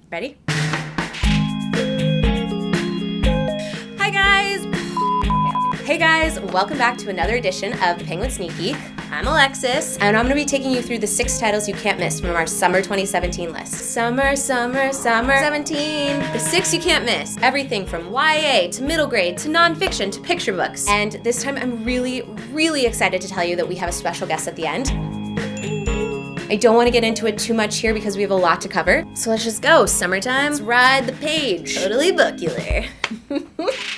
Ready? Hi guys! Hey guys, welcome back to another edition of the Penguin Sneak Geek. I'm Alexis, and I'm going to be taking you through the 6 titles you can't miss from our Summer 2017 list. Summer 17. The 6 you can't miss. Everything from YA to middle grade to nonfiction to picture books. And this time I'm really excited to tell you that we have a special guest at the end. I don't want to get into it too much here because we have a lot to cover. So let's just go. Summertime, let's ride the page. Totally bookular.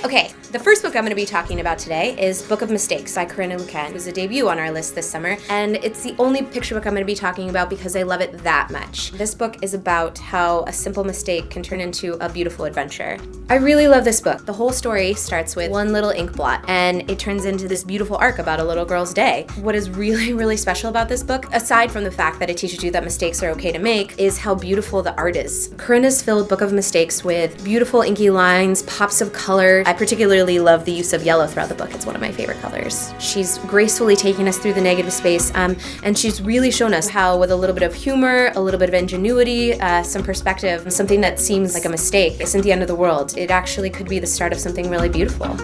Okay, the first book I'm going to be talking about today is Book of Mistakes by Corinna Lucan. It was a debut on our list this summer, and it's the only picture book I'm going to be talking about because I love it that much. This book is about how a simple mistake can turn into a beautiful adventure. I really love this book. The whole story starts with one little ink blot, and it turns into this beautiful arc about a little girl's day. What is really special about this book, aside from the fact that it teaches you that mistakes are okay to make, is how beautiful the art is. Corinna's filled Book of Mistakes with beautiful inky lines, pops of color. I particularly love the use of yellow throughout the book. It's one of my favorite colors. She's gracefully taking us through the negative space, and she's really shown us how with a little bit of humor, a little bit of ingenuity, some perspective, something that seems like a mistake isn't the end of the world. It actually could be the start of something really beautiful.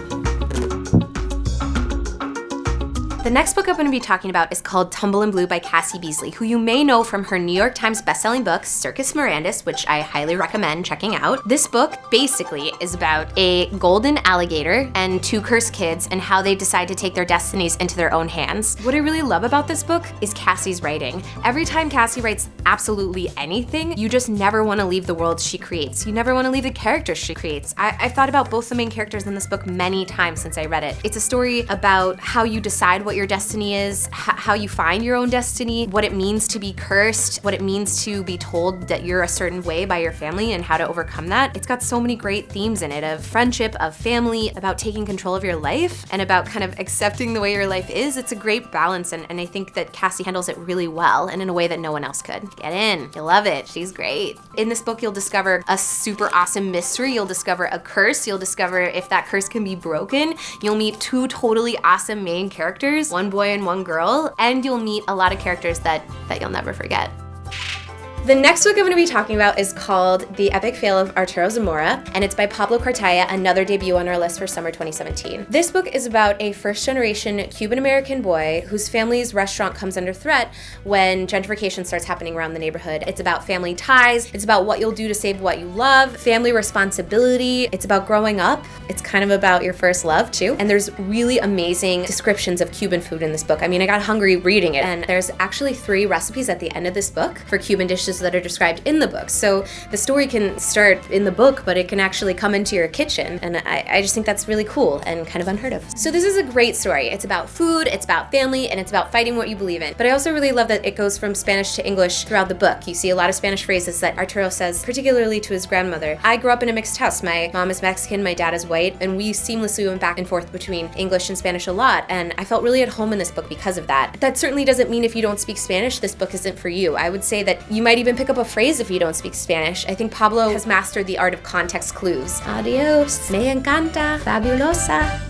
The next book I'm going to be talking about is called Tumble and Blue by Cassie Beasley, who you may know from her New York Times bestselling book, Circus Mirandus, which I highly recommend checking out. This book basically is about a golden alligator and 2 cursed kids and how they decide to take their destinies into their own hands. What I really love about this book is Cassie's writing. Every time Cassie writes absolutely anything, you just never want to leave the world she creates. You never want to leave the characters she creates. I've thought about both the main characters in this book many times since I read it. It's a story about how you decide what your destiny is, how you find your own destiny, what it means to be cursed, what it means to be told that you're a certain way by your family and how to overcome that. It's got so many great themes in it of friendship, of family, about taking control of your life, and about kind of accepting the way your life is. It's a great balance, and I think that Cassie handles it really well and in a way that no one else could. Get in. You'll love it. She's great. In this book, you'll discover a super awesome mystery. You'll discover a curse. You'll discover if that curse can be broken. You'll meet 2 totally awesome main characters, one boy and one girl, and you'll meet a lot of characters that you'll never forget. The next book I'm going to be talking about is called The Epic Fail of Arturo Zamora, and it's by Pablo Cartaya, another debut on our list for summer 2017. This book is about a first-generation Cuban-American boy whose family's restaurant comes under threat when gentrification starts happening around the neighborhood. It's about family ties, it's about what you'll do to save what you love, family responsibility, it's about growing up, it's kind of about your first love too, and there's really amazing descriptions of Cuban food in this book. I mean, I got hungry reading it, and there's actually 3 recipes at the end of this book for Cuban dishes that are described in the book. So the story can start in the book, but it can actually come into your kitchen. And I just think that's really cool and kind of unheard of. So this is a great story. It's about food, it's about family, and it's about fighting what you believe in. But I also really love that it goes from Spanish to English throughout the book. You see a lot of Spanish phrases that Arturo says, particularly to his grandmother. I grew up in a mixed house. My mom is Mexican, my dad is white, and we seamlessly went back and forth between English and Spanish a lot. And I felt really at home in this book because of that. That certainly doesn't mean if you don't speak Spanish, this book isn't for you. I would say that you might even pick up a phrase if you don't speak Spanish. I think Pablo has mastered the art of context clues. Adios, me encanta, fabulosa.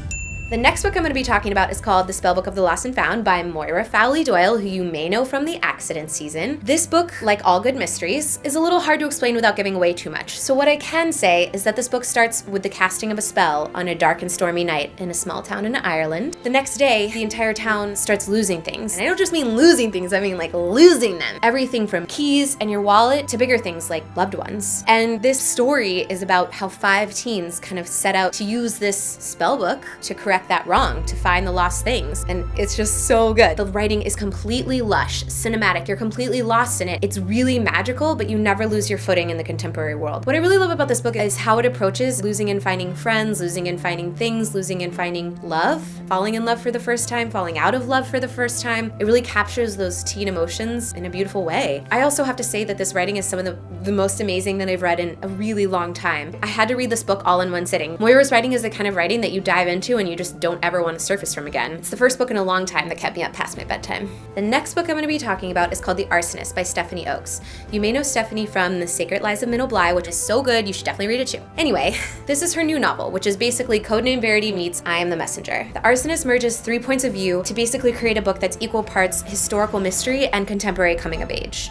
The next book I'm going to be talking about is called The Spellbook of the Lost and Found by Moira Fowley-Doyle, who you may know from the Accident season. This book, like all good mysteries, is a little hard to explain without giving away too much. So what I can say is that this book starts with the casting of a spell on a dark and stormy night in a small town in Ireland. The next day, the entire town starts losing things. And I don't just mean losing things, I mean like losing them. Everything from keys and your wallet to bigger things like loved ones. And this story is about how 5 teens kind of set out to use this spell book to correct that wrong, to find the lost things. And it's just so good. The writing is completely lush, cinematic. You're completely lost in it. It's really magical, but you never lose your footing in the contemporary world. What I really love about this book is how it approaches losing and finding friends, losing and finding things, losing and finding love, falling in love for the first time, falling out of love for the first time. It really captures those teen emotions in a beautiful way. I also have to say that this writing is some of the most amazing that I've read in a really long time. I had to read this book all in one sitting. Moira's writing is the kind of writing that you dive into and you just just don't ever want to surface from again. It's the first book in a long time that kept me up past my bedtime. The next book I'm going to be talking about is called The Arsonist by Stephanie Oakes. You may know Stephanie from The Sacred Lies of Minnow Bly, which is so good, you should definitely read it too. Anyway, this is her new novel, which is basically Codename Verity meets I Am the Messenger. The Arsonist merges 3 points of view to basically create a book that's equal parts historical mystery and contemporary coming of age.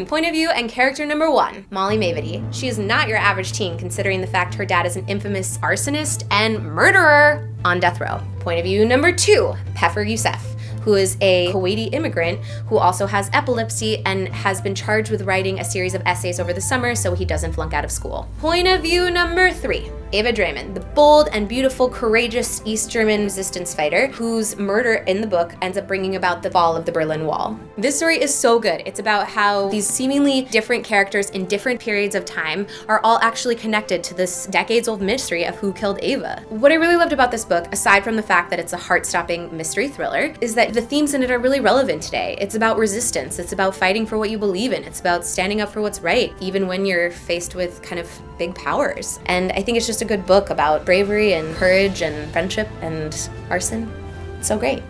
Point of view and character number 1, Molly Mavity. She is not your average teen, considering the fact her dad is an infamous arsonist and murderer on death row. Point of view number 2, Peffer Youssef, who is a Kuwaiti immigrant who also has epilepsy and has been charged with writing a series of essays over the summer so he doesn't flunk out of school. Point of view number 3, Ava Draymond, the bold and beautiful, courageous East German resistance fighter whose murder in the book ends up bringing about the fall of the Berlin Wall. This story is so good. It's about how these seemingly different characters in different periods of time are all actually connected to this decades-old mystery of who killed Ava. What I really loved about this book, aside from the fact that it's a heart-stopping mystery thriller, is that the themes in it are really relevant today. It's about resistance. It's about fighting for what you believe in. It's about standing up for what's right, even when you're faced with kind of big powers. And I think it's just a good book about bravery and courage and friendship and arson. It's so great.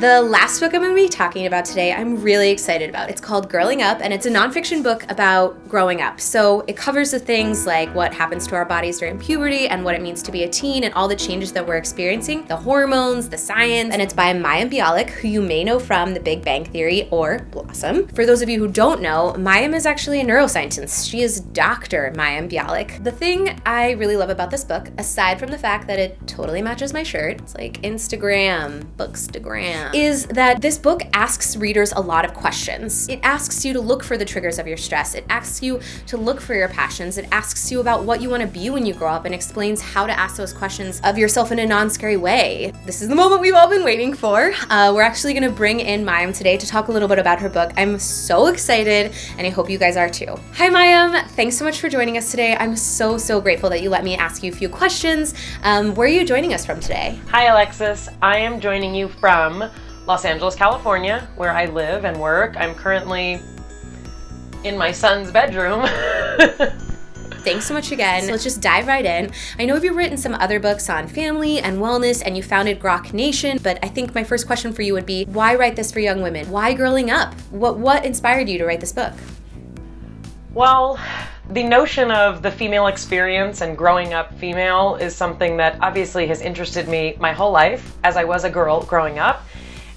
The last book I'm going to be talking about today, I'm really excited about. It's called Growing Up, and it's a nonfiction book about growing up. So it covers the things like what happens to our bodies during puberty and what it means to be a teen and all the changes that we're experiencing, the hormones, the science, and it's by Mayim Bialik, who you may know from The Big Bang Theory or Blossom. For those of you who don't know, Mayim is actually a neuroscientist. She is Dr. Mayim Bialik. The thing I really love about this book, aside from the fact that it totally matches my shirt, it's like Instagram, Bookstagram, is that this book asks readers a lot of questions. It asks you to look for the triggers of your stress. It asks you to look for your passions. It asks you about what you want to be when you grow up and explains how to ask those questions of yourself in a non-scary way. This is the moment we've all been waiting for. We're actually going to bring in Mayim today to talk a little bit about her book. I'm so excited, and I hope you guys are too. Hi Mayim, thanks so much for joining us today. I'm so grateful that you let me ask you a few questions. Where are you joining us from today? Hi Alexis, I am joining you from Los Angeles, California, where I live and work. I'm currently in my son's bedroom. Thanks so much again. So let's just dive right in. I know you've written some other books on family and wellness, and you founded Grok Nation, but I think my first question for you would be, why write this for young women? Why growing up? What inspired you to write this book? Well, the notion of the female experience and growing up female is something that obviously has interested me my whole life as I was a girl growing up.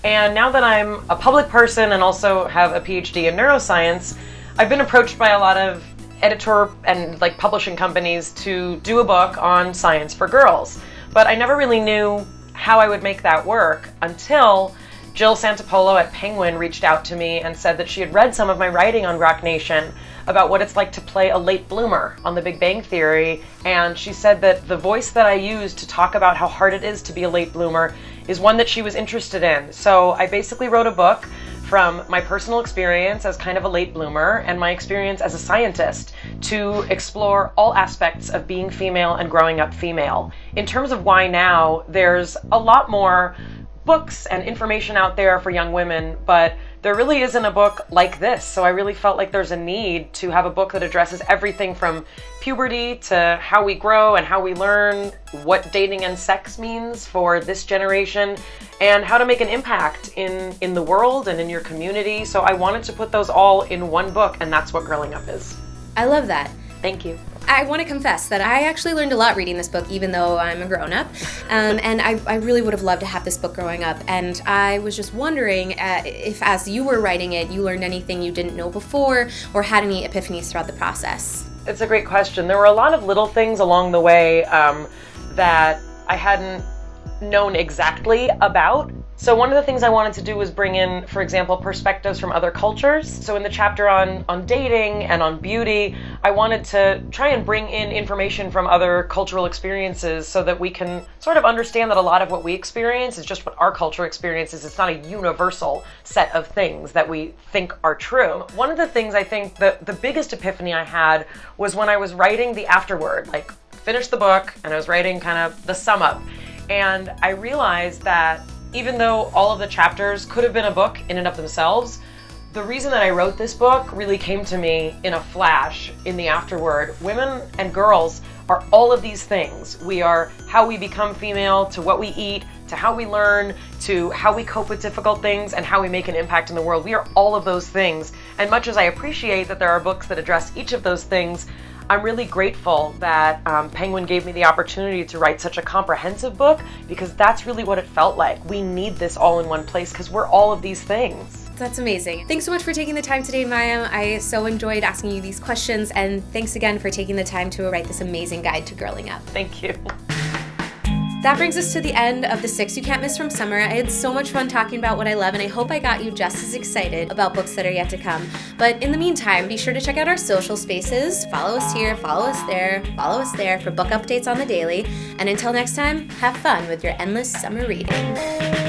And now that I'm a public person and also have a PhD in neuroscience, I've been approached by a lot of editor and publishing companies to do a book on science for girls. But I never really knew how I would make that work until Jill Santopolo at Penguin reached out to me and said that she had read some of my writing on Grok Nation about what it's like to play a late bloomer on The Big Bang Theory. And she said that the voice that I use to talk about how hard it is to be a late bloomer is one that she was interested in. So I basically wrote a book from my personal experience as kind of a late bloomer and my experience as a scientist to explore all aspects of being female and growing up female. In terms of why now, there's a lot more books and information out there for young women, but there really isn't a book like this. So I really felt like there's a need to have a book that addresses everything from puberty to how we grow and how we learn what dating and sex means for this generation and how to make an impact in the world and in your community. So I wanted to put those all in one book, and that's what Growing Up is. I love that. Thank you. I want to confess that I actually learned a lot reading this book, even though I'm a grown-up, and I really would have loved to have this book growing up, and I was just wondering if, as you were writing it, you learned anything you didn't know before, or had any epiphanies throughout the process. It's a great question. There were a lot of little things along the way that I hadn't known exactly about. So one of the things I wanted to do was bring in, for example, perspectives from other cultures. So in the chapter on dating and on beauty, I wanted to try and bring in information from other cultural experiences so that we can sort of understand that a lot of what we experience is just what our culture experiences. It's not a universal set of things that we think are true. One of the things I think the biggest epiphany I had was when I was writing the afterword, finished the book and I was writing kind of the sum up. And I realized that even though all of the chapters could have been a book in and of themselves, The reason that I wrote this book really came to me in a flash in the afterword. Women and girls are all of these things. We are how we become female, to what we eat, to how we learn, to how we cope with difficult things, and how we make an impact in the world. We are all of those things. And much as I appreciate that there are books that address each of those things, I'm really grateful that Penguin gave me the opportunity to write such a comprehensive book, because that's really what it felt like. We need this all in one place because we're all of these things. That's amazing. Thanks so much for taking the time today, Maya. I so enjoyed asking you these questions, and thanks again for taking the time to write this amazing guide to girling up. Thank you. That brings us to the end of the 6 You Can't Miss from Summer. I had so much fun talking about what I love, and I hope I got you just as excited about books that are yet to come. But in the meantime, be sure to check out our social spaces. Follow us here, follow us there for book updates on the daily. And until next time, have fun with your endless summer reading.